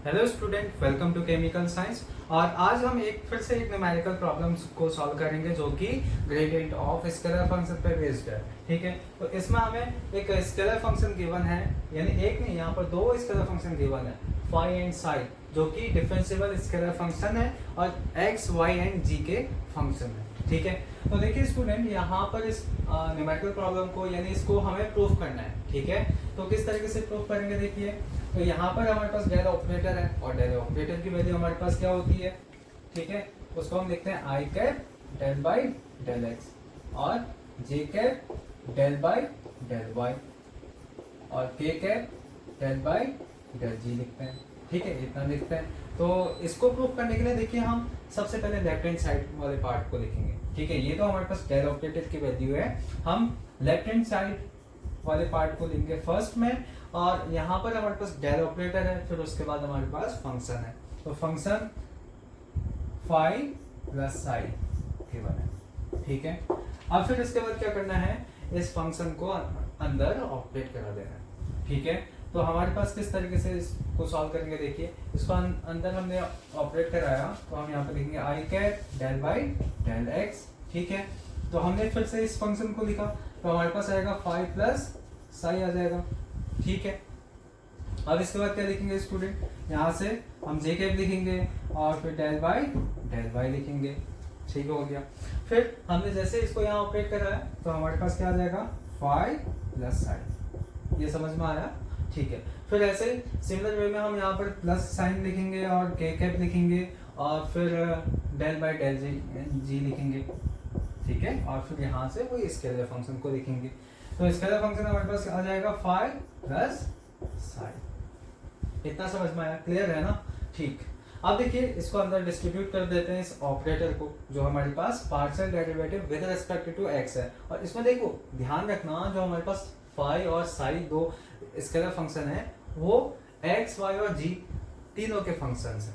Hello student, welcome to chemical science. और आज हम फिर से एक न्यूमेरिकल प्रॉब्लम्स को सॉल्व करेंगे जो कि ग्रेडियंट ऑफ स्केलर फंक्शन पे बेस्ड है। ठीक है, तो इसमें हमें एक स्केलर फंक्शन गिवन है, यानी एक नहीं, यहाँ पर दो स्केलर फंक्शन गिवन है, फाई एंड साई, जो कि डिफरेंशिएबल स्केलर फंक्शन है और एक्स वाई एंड जी के फंक्शन है। ठीक है, तो देखिए स्टूडेंट, यहाँ पर इस न्यूमेरिकल प्रॉब्लम को यानी इसको हमें प्रूव करना है। ठीक है, तो किस तरीके से प्रूव करेंगे, देखिए। तो यहाँ पर हमारे पास डेल ऑपरेटर है और डेल ऑपरेटर की वैल्यू हमारे पास क्या होती है, ठीक है, उसको हम लिखते हैं I cap del by del x और J cap del by del Y और K cap del by del Z लिखते हैं। ठीक है, इतना लिखते हैं। तो इसको प्रूव करने के लिए देखिए हम सबसे पहले लेफ्ट हैंड साइड वाले पार्ट को लिखेंगे। ठीक है, ये तो हमारे पास डेल ऑपरेटर की वैल्यू है, हम लेफ्ट हैंड साइड वाले पार्ट को लिखेंगे फर्स्ट में, और यहाँ पर हमारे पास डेल ऑपरेटर है, फिर उसके बाद हमारे पास फंक्शन है। तो function phi plus psi given है। ठीक है, अब फिर इसके बाद क्या करना है, इस फंक्शन को अंदर ऑपरेट करा देना है। ठीक है, तो हमारे पास किस तरीके से इसको सॉल्व करेंगे, देखिए। इसको अंदर हमने ऑपरेट कराया, तो हम यहाँ पे लिखेंगे I cap del by del x. ठीक है, तो हमने फिर से इस फंक्शन को लिखा, तो हमारे पास आएगा फाई प्लस साई आ जाएगा। ठीक है, अब इसके बाद क्या लिखेंगे स्टूडेंट, यहाँ से हम जे कैप लिखेंगे और फिर डेल बाई लिखेंगे। ठीक हो गया। फिर हमने जैसे इसको यहाँ ऑपरेट करा है, तो हमारे पास क्या आ जाएगा, फाई प्लस साई। ये समझ में आया? ठीक है, फिर ऐसे सिमिलर वे में हम यहाँ पर प्लस साइन लिखेंगे और के कैप लिखेंगे और फिर डेल बाई डेल जी लिखेंगे। ठीक है, और फिर यहाँ से वही स्केलर फंक्शन को लिखेंगे। तो स्केलर फंक्शन हमारे पास आ जाएगा फाई प्लस साई। इतना समझ में आया? क्लियर है ना? ठीक, अब देखिए इसको अंदर डिस्ट्रीब्यूट कर देते हैं इस ऑपरेटर को, जो हमारे पास partial derivative with respect to X है। और इसमें देखो ध्यान रखना, जो हमारे पास फाई और साई दो स्केलर फंक्शन है, वो एक्स वाई और जी तीनों के फंक्शन है।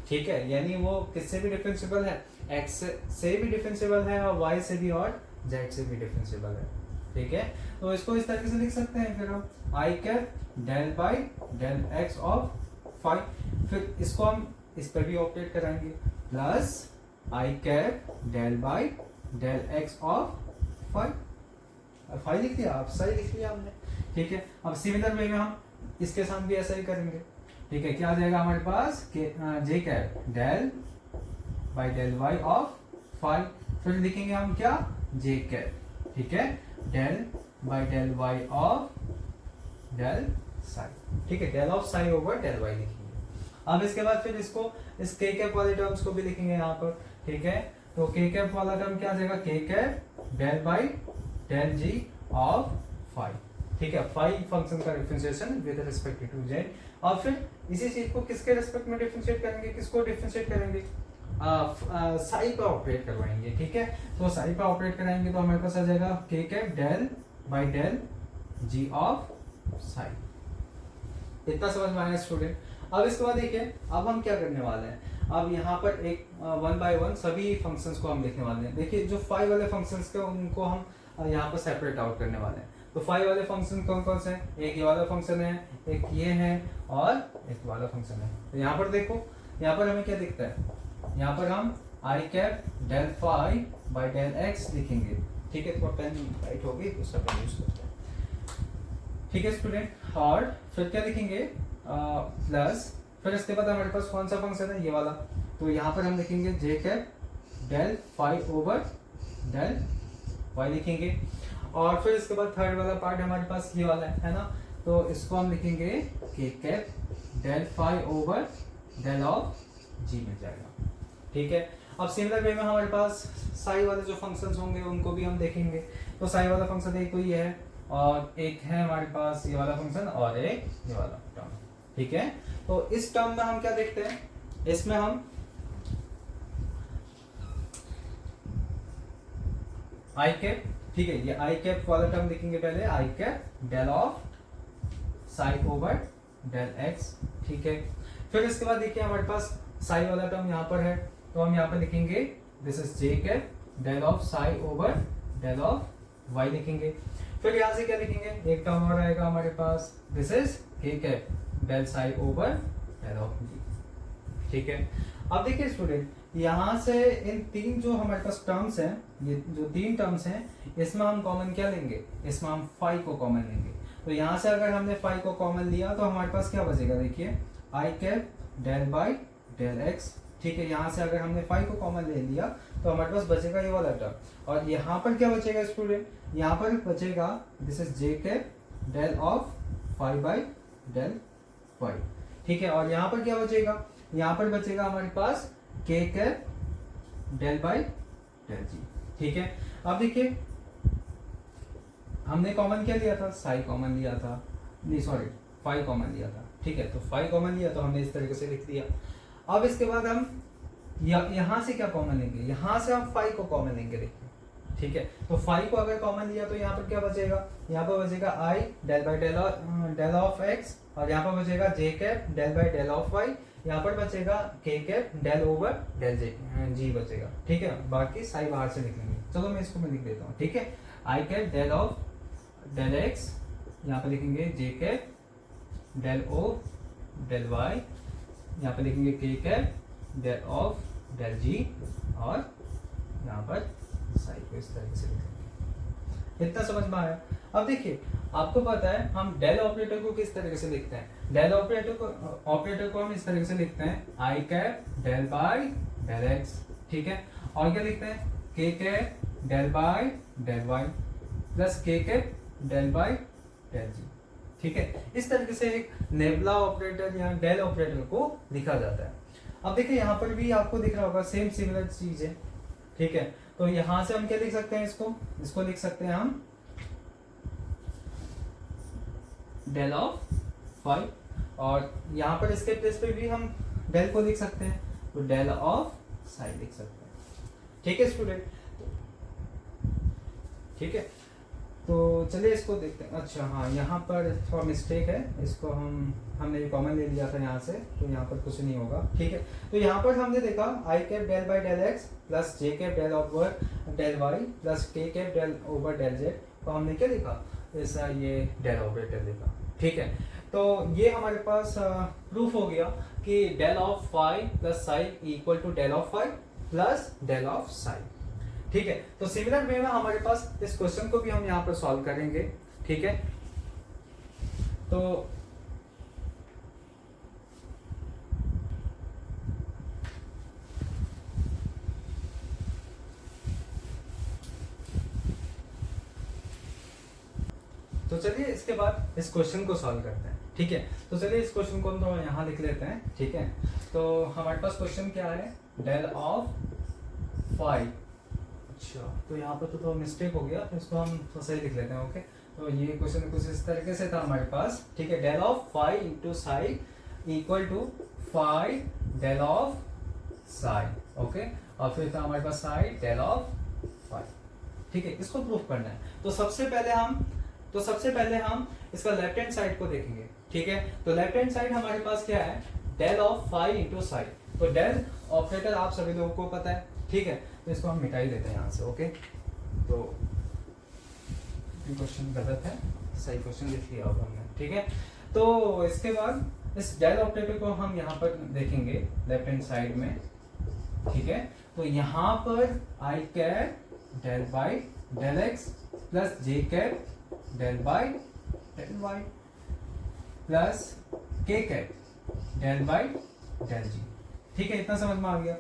ठीक है, यानी वो किससे भी डिफरेंशिएबल है, एक्स से भी डिफरेंशिएबल है और वाई से भी और जेड से भी डिफरेंशिएबल है। ठीक है, तो इसको इस तरीके से लिख सकते हैं फिर हम I cap del by del X of phi, फिर इसको हम इस पर भी ऑपरेट कराएंगे, plus I cap del by del X of phi. Phi लिख दिया, आप सही लिख लिया हमने। ठीक है, अब सिमिलर वे में हम इसके साथ भी ऐसा ही करेंगे। ठीक है, क्या आ जाएगा हमारे पास, J cap del by del Y of phi, फिर लिखेंगे हम क्या, जे कैप, ठीक है, del by del Y of del psi. ठीक है, del of psi over del Y लिखेंगे। अब इसके बाद फिर इसको इस के कैप वाले टर्म्स को भी लिखेंगे यहाँ पर। ठीक है, तो के कैप वाला टर्म क्या आ जाएगा, K cap del by del ji of phi. ठीक है, फाई फंक्शन का differentiation with respect to Z. और फिर इसी चीज को किसके रिस्पेक्ट में डिफरेंशिएट करेंगे, किसको डिफरेंशिएट करेंगे, साई पे ऑपरेट करवाएंगे। ठीक है, तो साई पे ऑपरेट कराएंगे तो हमारे पास आ जाएगा K cap del by del ji of psi. इतना समझ में आया स्टूडेंट? अब इसके बाद देखिए, अब हम क्या करने वाले हैं, अब यहाँ पर एक वन बाय वन सभी फंक्शंस को हम लिखने वाले हैं। देखिए जो फाई वाले फंक्शंस के उनको हम यहाँ पर सेपरेट आउट करने वाले हैं। तो फाई वाले फंक्शन कौन कौन से हैं, एक ये वाला फंक्शन है, एक ये है और एक वाला फंक्शन है। तो यहाँ पर देखो, यहाँ पर हमें क्या दिखता है, यहाँ पर हम I cap del phi by del X लिखेंगे। ठीक है, थोड़ा पेन राइट होगी, दूसरा पेन यूज करते हैं। ठीक है स्टूडेंट, और फिर क्या लिखेंगे, प्लस, फिर इसके बाद हमारे पास कौन सा फंक्शन है, ये वाला। तो यहाँ पर हम लिखेंगे J cap del phi over del Y लिखेंगे। और फिर इसके बाद थर्ड वाला पार्ट हमारे पास ये वाला है ना, तो इसको हम लिखेंगे K cap del phi over del of Z मिल जाएगा। ठीक है, अब सिमिलर वे में हमारे पास साई वाले जो फंक्शंस होंगे उनको भी हम देखेंगे। तो साई वाला फंक्शन एक तो ये है और एक है हमारे पास ये वाला फंक्शन और एक ये वाला टर्म। ठीक है, तो इस टर्म में हम क्या देखते हैं, इसमें हम आई कैप, ठीक है, ये आई कैप वाला टर्म लिखेंगे पहले, I cap del of psi over del x. ठीक है, फिर इसके बाद देखिए हमारे पास साई वाला टर्म यहाँ पर है, तो हम यहाँ पर लिखेंगे this is J cap del of psi over del of Y लिखेंगे। फिर यहाँ से क्या लिखेंगे, एक टर्म और आएगा हमारे पास, this is K cap del psi over del of Z. ठीक है, अब देखिए स्टूडेंट, यहाँ से इन तीन जो हमारे पास टर्म्स हैं, ये जो तीन टर्म्स हैं, इसमें हम कॉमन क्या लेंगे, इसमें हम फाई को कॉमन लेंगे। तो यहाँ से अगर हमने फाई को कॉमन लिया तो हमारे पास क्या बचेगा, देखिए I cap del by del x. ठीक है, यहाँ से अगर हमने फाई को कॉमन ले लिया तो हमारे पास बचेगा ये वाला टर्म। और यहाँ पर क्या बचेगा स्टूडेंट, यहाँ पर बचेगा this is J cap del of phi by del Y. ठीक है, और यहाँ पर क्या बचेगा, यहाँ पर बचेगा हमारे पास के cap del by del Z. ठीक है, अब देखिए हमने कॉमन क्या लिया था, साई कॉमन लिया था, नहीं सॉरी फाई कॉमन लिया था। ठीक है, तो फाई कॉमन लिया तो हमने इस तरीके से लिख दिया। अब इसके बाद हम यहाँ से क्या कॉमन लेंगे, यहाँ से हम फाई को कॉमन लेंगे। देखिए ठीक है, तो फाई को अगर कॉमन लिया तो यहाँ पर क्या बचेगा, यहाँ पर बचेगा I del by del of X, और यहाँ पर बचेगा J cap del by del of Y, यहाँ पर बचेगा K cap del over del Z बचेगा। ठीक है, बाकी साई बाहर से लिख लेंगे। चलो मैं इसको मैं लिख देता हूँ। ठीक है, I cap del of del X, यहाँ पर लिखेंगे J cap del of del Y, यहाँ पर लिखेंगे K cap del of del Z, और यहाँ पर साई को इस तरह से लिखेंगे। इतना समझ में आया। अब देखिए आपको पता है हम डेल ऑपरेटर को किस तरीके से लिखते हैं, डेल ऑपरेटर को हम इस तरीके से लिखते हैं I cap del by del x. ठीक है, और क्या लिखते हैं K cap del by del Y plus के cap del by del Z. ठीक है, इस तरीके से एक नेबुला ऑपरेटर या डेल ऑपरेटर को लिखा जाता है। अब देखिए यहाँ पर भी आपको दिख रहा होगा सेम सिमिलर चीज है। ठीक है, तो यहां से हम क्या लिख सकते हैं, इसको लिख सकते हैं हम डेल ऑफ फाई, और यहाँ पर इसके प्लेस पे भी हम डेल को लिख सकते हैं, तो डेल ऑफ साई लिख सकते हैं। ठीक है स्टूडेंट, ठीक है, तो चलिए इसको देखते हैं। अच्छा हाँ, यहाँ पर थोड़ा मिस्टेक है, इसको हमने ये कॉमन ले लिया था यहाँ से, तो यहाँ पर कुछ नहीं होगा। ठीक है, तो यहाँ पर हमने देखा I cap del by del X plus J cap del over del Y plus के cap del over del Z, तो हमने क्या लिखा, ऐसा ये डेल ऑपरेटर लिखा। ठीक है, तो ये हमारे पास प्रूफ हो गया कि del of phi plus psi equal to del of phi plus del of psi. ठीक है, तो सिमिलर वे में हमारे पास इस क्वेश्चन को भी हम यहाँ पर सॉल्व करेंगे। ठीक है, तो चलिए इसके बाद इस क्वेश्चन को सॉल्व करते हैं। ठीक है, तो चलिए इस क्वेश्चन को तो यहाँ लिख लेते हैं। ठीक है, तो हमारे पास क्वेश्चन क्या है, डेल ऑफ फाई। अच्छा, तो यहाँ पर तो मिस्टेक हो गया, तो इसको हम तो सही लिख लेते हैं। ओके, तो ये क्वेश्चन कुछ इस तरीके से था हमारे पास। ठीक है, del of phi into psi equal to phi del of psi. Okay, और फिर था हमारे पास साई डेल ऑफ फाई। ठीक है, इसको प्रूफ करना है। तो सबसे पहले हम इसका लेफ्ट हैंड साइड को देखेंगे। ठीक है, तो लेफ्ट हैंड साइड हमारे पास क्या है, del of phi into psi. तो डेल ऑपरेटर आप सभी लोगों को पता है। ठीक है, तो इसको हम मिटा ही देते हैं यहाँ से। ओके, तो क्वेश्चन गलत है, सही क्वेश्चन लिख लिया होगा हमने। ठीक है, तो इसके बाद इस डेल ऑपरेटर को हम यहाँ पर देखेंगे लेफ्ट हैंड साइड में। ठीक है, तो यहाँ पर I cap del by del X plus J cap del by del Y plus के cap del by del Z. ठीक है, इतना समझ में आ गया।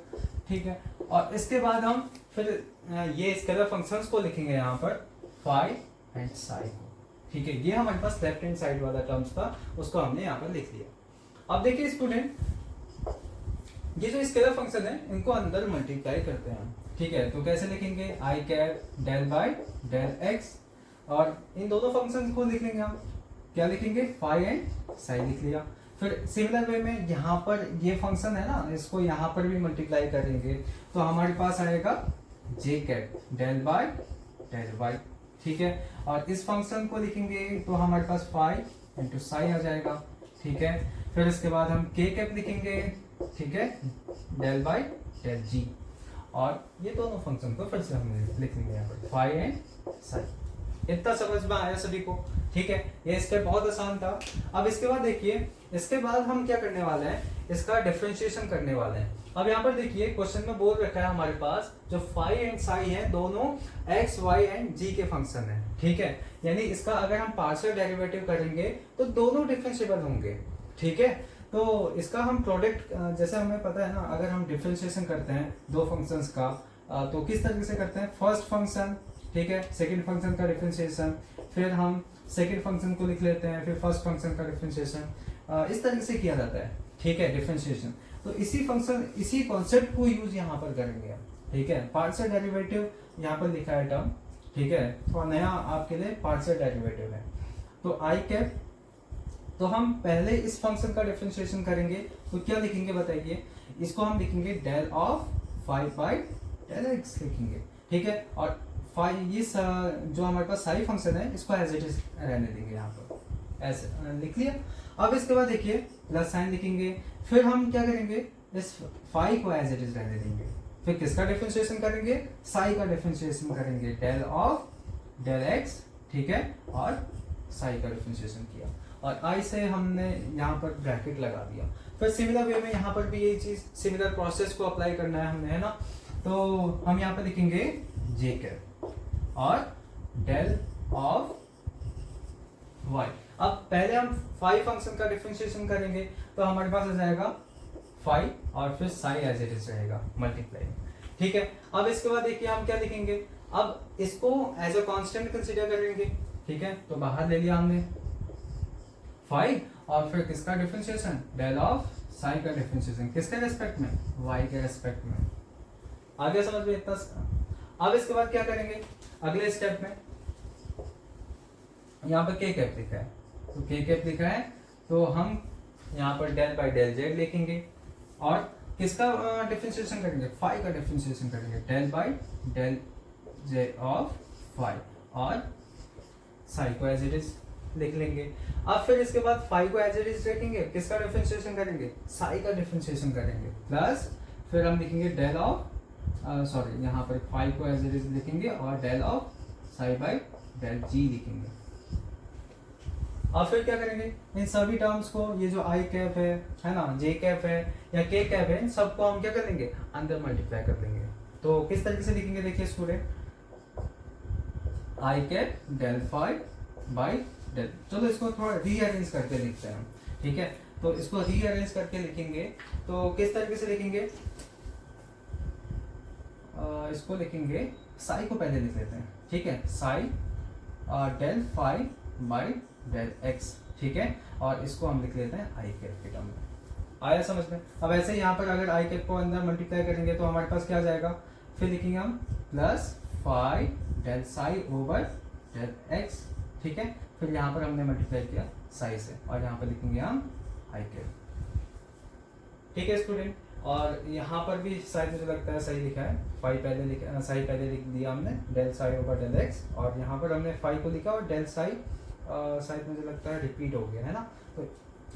ठीक है, और इसके बाद हम फिर ये स्केलर फंक्शंस को लिखेंगे यहाँ पर फाई एंड साई को। ठीक है, ये हमारे पास लेफ्ट हैंड साइड वाला टर्म्स था, उसको हमने यहाँ पर लिख लिया। अब देखिए स्टूडेंट, ये जो स्केलर फंक्शन है इनको अंदर मल्टीप्लाई करते हैं हम। ठीक है, तो कैसे लिखेंगे, I cap del by del x, और इन दोनों फंक्शन को लिखेंगे हम, क्या लिखेंगे, फाई एंड साई लिख लिया। फिर सिमिलर वे में यहाँ पर ये फंक्शन है ना, इसको यहाँ पर भी मल्टीप्लाई करेंगे, तो हमारे पास आएगा J cap del by del Y. ठीक है, और इस फंक्शन को लिखेंगे तो हमारे पास फाई इंटू साई आ जाएगा। ठीक है, फिर इसके बाद हम के कैप लिखेंगे। ठीक है, डेल बाय डेल जी, और ये दोनों फंक्शन को फिर से हम लिख लेंगे यहाँ पर फाई एंड साई। इतना समझ में आया सभी को? ठीक है, ये स्टेप बहुत आसान था। अब इसके बाद देखिए, इसके बाद हम क्या करने वाले हैं, इसका डिफरेंशिएशन करने वाले हैं। अब यहाँ पर देखिए क्वेश्चन में बोल रखा है हमारे पास जो फाई एंड साई है दोनों एक्स वाई एंड जी के फंक्शन है। ठीक है, यानी इसका अगर हम पार्शियल डेरिवेटिव करेंगे तो दोनों डिफरेंशिएबल होंगे। ठीक है, तो इसका हम प्रोडक्ट, जैसे हमें पता है ना, अगर हम डिफरेंशिएशन करते हैं दो फंक्शंस का तो किस तरीके से करते हैं, फर्स्ट फंक्शन, ठीक है, सेकंड फंक्शन का डिफरेंशिएशन, फिर हम सेकंड फंक्शन को लिख लेते हैं, फिर फर्स्ट फंक्शन का डिफरेंशिएशन, इस तरीके से किया जाता है। ठीक है, डिफरेंशिएशन। तो इसी फंक्शन, इसी कॉन्सेप्ट को यूज यहाँ पर करेंगे। ठीक है, पार्शियल डेरिवेटिव यहाँ पर लिखा है टर्म। ठीक है, और नया आपके लिए पार्शियल डेरिवेटिव है। तो आई कैप, तो हम पहले इस फंक्शन का डिफरेंशिएशन करेंगे तो क्या लिखेंगे बताइए, इसको हम लिखेंगे del of phi by del X लिखेंगे। ठीक है, और फाइव इस जो हमारे पास साई फंक्शन है इसको एज इट इज रहने देंगे यहाँ पर, ऐसे लिख लिया। अब इसके बाद देखिए प्लस साइन लिखेंगे, फिर हम क्या करेंगे, इस फाइव को एज इट इज रहने देंगे, फिर किसका डिफरेंशिएशन करेंगे, साई का डिफरेंशिएशन करेंगे, डेल ऑफ डेल एक्स। ठीक है, और साई का डिफरेंशिएशन किया और आई से हमने यहाँ पर ब्रैकेट लगा दिया। फिर सिमिलर वे में यहाँ पर भी यही चीज, सिमिलर प्रोसेस को अप्लाई करना है हमने, है ना। तो हम यहाँ पर लिखेंगे जे कैप और डेल ऑफ वाई। अब पहले हम फाइव फंक्शन का डिफरेंशिएशन करेंगे तो हमारे पास आ जाएगा फाइव और फिर साई एज इट इज रहेगा मल्टीप्लाई। ठीक है, अब इसके बाद देखिए हम क्या लिखेंगे, अब इसको एज अ कांस्टेंट कंसीडर करेंगे। ठीक है, तो बाहर ले लिया हमने फाइव और फिर किसका डिफरेंशिएशन, डेल ऑफ साई का डिफरेंशिएशन, किसके रेस्पेक्ट में, वाई के रेस्पेक्ट में। आगे समझ में इतना। अब इसके बाद क्या करेंगे, अगले स्टेप में यहाँ पर के कैप लिखा है, तो के कैप लिखा है तो हम यहाँ पर डेल बाई डेल जेड लिखेंगे और किसका डिफरेंशिएशन करेंगे, फाइव का डिफरेंशिएशन करेंगे, del by del Z of phi और साई को एज इट इज लिख लेंगे। अब फिर इसके बाद फाइव को एज इट इज रखेंगे, किसका डिफरेंशिएशन करेंगे, साई का डिफरेंशिएशन करेंगे, प्लस फिर हम लिखेंगे डेल ऑफ सॉरी यहाँ पर फाइव को एज इट इज लिखेंगे और del of psi by del जी लिखेंगे। और फिर क्या करेंगे, इन सभी टर्म्स को, ये जो आई कैप है ना, जे कैप है या के कैप है, इन सबको हम क्या कर लेंगे, अंदर मल्टीप्लाई कर लेंगे। तो किस तरीके से लिखेंगे देखिए student, I cap del phi by del, चलो इसको थोड़ा रीअरेंज करके लिखते हैं। ठीक है, तो इसको रीअरेंज करके लिखेंगे तो किस तरीके से लिखेंगे, इसको लिखेंगे, साई को पहले लिख लेते हैं। ठीक है, psi del phi by del x. ठीक है, और इसको हम लिख लेते हैं आई कैप के टर्म में। आया समझ में। अब ऐसे यहाँ पर अगर आई कैप को अंदर मल्टीप्लाई करेंगे तो हमारे पास क्या आ जाएगा, फिर लिखेंगे हम plus five del psi over del x. ठीक है, फिर यहाँ पर हमने मल्टीप्लाई किया साई से और यहाँ पर लिखेंगे हम आई कैप। ठीक है स्टूडेंट, और यहाँ पर भी शायद मुझे लगता है सही लिखा है, फाइव पहले लिखा, साई पहले लिख दिया हमने, del psi over del x, और यहाँ पर हमने फाइव को लिखा और डेल साई शायद मुझे लगता है रिपीट हो गया है ना, तो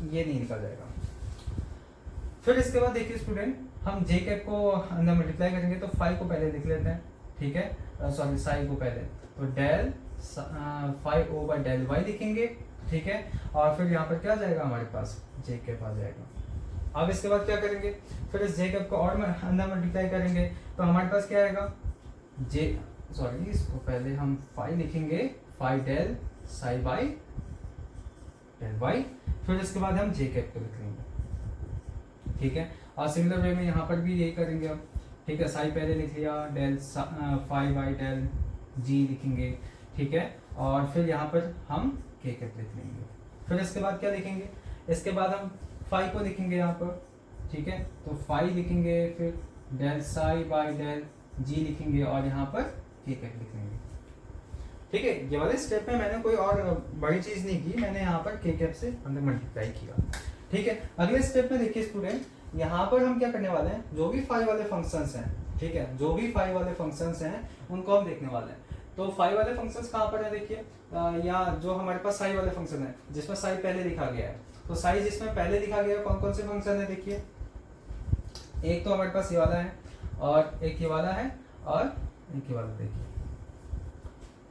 ये नहीं निकल जाएगा। फिर इसके बाद देखिए स्टूडेंट, हम जे कैप को अंदर मल्टीप्लाई करेंगे तो फाइव को पहले लिख लेते हैं। ठीक है, सॉरी साई को पहले, तो del five over del Y लिखेंगे। ठीक है, और फिर यहाँ पर क्या आ जाएगा हमारे पास, जे कैप आ जाएगा। अब इसके बाद क्या करेंगे, फिर इस जे कैप को और अंदर मल्टीप्लाई करेंगे तो हमारे पास क्या आएगा, जे सॉरी इसको पहले हम फाइव लिखेंगे, five del psi by del y, फिर इसके बाद हम जे कैप को लिख लेंगे। ठीक है, और सिमिलर वे में यहाँ पर भी यही करेंगे अब। ठीक है, साई पहले लिख लिया, डेल फाइव बाई डेल जी लिखेंगे। ठीक है, और फिर यहाँ पर हम के कैप लिख लेंगे। फिर इसके बाद क्या लिखेंगे, इसके बाद हम फाइव को लिखेंगे यहाँ पर। ठीक है, तो फाइव लिखेंगे, फिर डेल साई बाई डेल जी लिखेंगे और यहाँ पर के कैप लिख लेंगे। ठीक है, ये वाले स्टेप में मैंने कोई और बड़ी चीज नहीं की, मैंने यहाँ पर के कैप से अंदर मल्टीप्लाई किया। ठीक है, अगले स्टेप में देखिए स्टूडेंट, यहाँ पर हम क्या करने वाले हैं, जो भी फाइव वाले फंक्शंस हैं, ठीक है, जो भी फाइव वाले फंक्शंस हैं उनको हम देखने वाले हैं। तो फाइव वाले फंक्शंस कहाँ पर है देखिए, या जो हमारे पास साई वाले फंक्शन है जिसमें साई पहले लिखा गया है, तो साई जिसमें पहले लिखा गया है कौन कौन से फंक्शन है देखिए, एक तो हमारे पास ये वाला है और एक ये वाला है और एक ये वाला, देखिए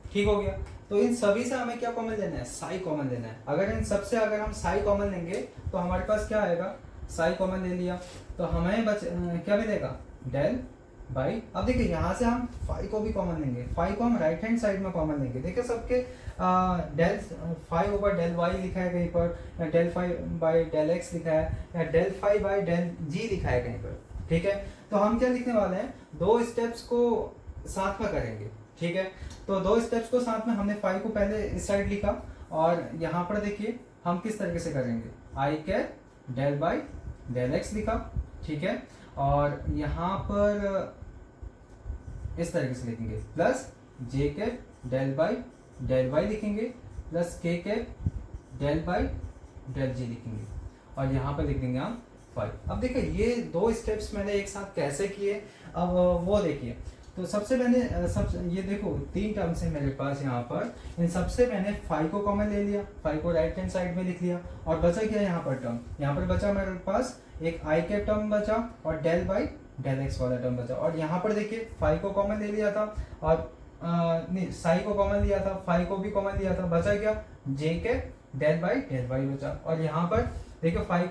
ठीक हो गया। तो इन सभी से हमें क्या कॉमन लेना है, साई कॉमन लेना है। अगर इन सबसे अगर हम साई कॉमन लेंगे तो हमारे पास क्या आएगा, साई कॉमन ले लिया तो हमें क्या मिलेगा, डेल बाई, अब देखिए यहाँ से हम फाई को भी कॉमन लेंगे, फाई को हम राइट हैंड साइड में कॉमन लेंगे। देखिए सबके del phi over del y लिखा है कहीं पर, या del phi by del x लिखा है, या del phi by del z लिखा है कहीं पर, ठीक है। तो हम क्या लिखने वाले हैं, दो स्टेप्स को साथ में करेंगे, ठीक है। तो दो स्टेप्स को साथ में हमने फाई को पहले इस साइड लिखा, और यहाँ पर देखिए हम किस तरीके से करेंगे, I cap del by del x लिखा, ठीक है। और यहाँ पर इस तरीके से लिखेंगे, plus J cap del by del Y लिखेंगे, प्लस के कैप डेल बाई डेल जी लिखेंगे, और यहाँ पर लिख देंगे हम फाइव। अब देखिए ये दो स्टेप्स मैंने एक साथ कैसे किए, अब वो देखिए। तो सबसे मैंने ये देखो 3 टर्म्स है मेरे पास यहाँ पर, इन सबसे मैंने फाइव को कॉमन ले लिया, फाइव को राइट हैंड साइड में लिख लिया, और बचा क्या यहाँ पर टर्म, यहाँ पर बचा मेरे पास एक आई कैप टर्म बचा, और डेल बाई डेल एक्स वाला टर्म बचा। और यहाँ पर देखिए फाइव को कॉमन ले लिया था, और नहीं साई को कॉमन लिया था, फाइव को भी कॉमन लिया था, बचा क्या, जे के डेल बाई डेल वाई बचा। और यहाँ पर देखो फाइव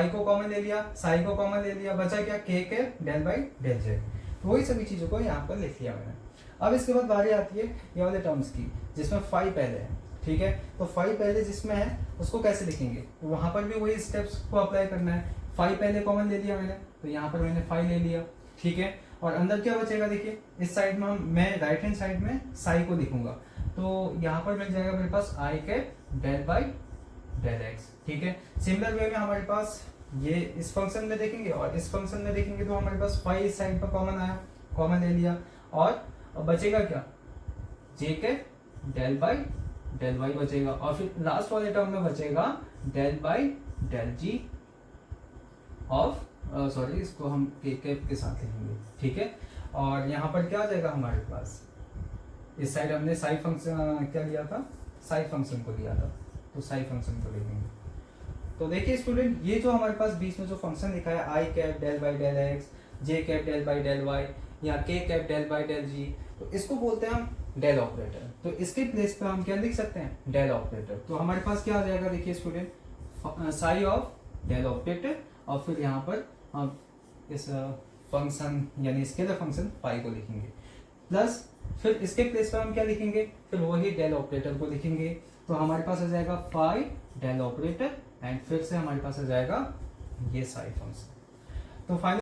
को कॉमन ले लिया, साई को कॉमन ले लिया, बचा क्या, के डेल बाई डेल जे। तो वही सभी चीजों को यहाँ पर लिख लिया मैंने। अब इसके बाद बारी आती है ये वाले टर्म्स की, जिसमें फाइव पहले है, ठीक है। तो फाइव पहले जिसमें है उसको कैसे लिखेंगे, तो वहां पर भी वही स्टेप्स को अप्लाई करना है। फाइव पहले कॉमन ले लिया मैंने, तो यहाँ पर मैंने फाइव ले लिया, ठीक है। और अंदर क्या बचेगा, देखिए इस साइड में मैं राइट हैंड साइड में साई को लिखूंगा, तो यहाँ पर मिल जाएगा मेरे पास I cap del by del x, ठीक है। सिमिलर वे में हमारे पास ये इस फंक्शन में देखेंगे और इस फंक्शन में देखेंगे, तो हमारे पास फाइव इस साइड पर कॉमन आया, कॉमन ले लिया, और बचेगा क्या, जे के डेल बाई डेल वाई बचेगा, और फिर लास्ट वाले टर्म में बचेगा del by del ji of sorry इसको हम के कैप के साथ लिखेंगे, ठीक है। और यहाँ पर क्या आ जाएगा हमारे पास, इस साइड हमने साई फंक्शन क्या लिया था, साई फंक्शन को लिया था, तो साई फंक्शन को लिखेंगे। तो देखिए स्टूडेंट, ये जो हमारे पास बीच में जो फंक्शन लिखा है I cap del by del X, J cap del by del Y, या K cap del by del Z, तो इसको बोलते हैं हम डेल ऑपरेटर। तो इसके प्लेस पे हम क्या लिख सकते हैं, डेल ऑपरेटर। तो हमारे पास क्या आ जाएगा, देखिए student, psi of del operator, और फिर यहाँ पर हम इस फंक्शन यानी स्केलर फंक्शन फाई को लिखेंगे, प्लस फिर इसके प्लेस पर हम क्या लिखेंगे, फिर वही डेल ऑपरेटर को लिखेंगे। तो हमारे पास आ जाएगा फाई डेल ऑपरेटर, एंड फिर से हमारे पास आ जाएगा ये साई फंक्शन। तो फाइनल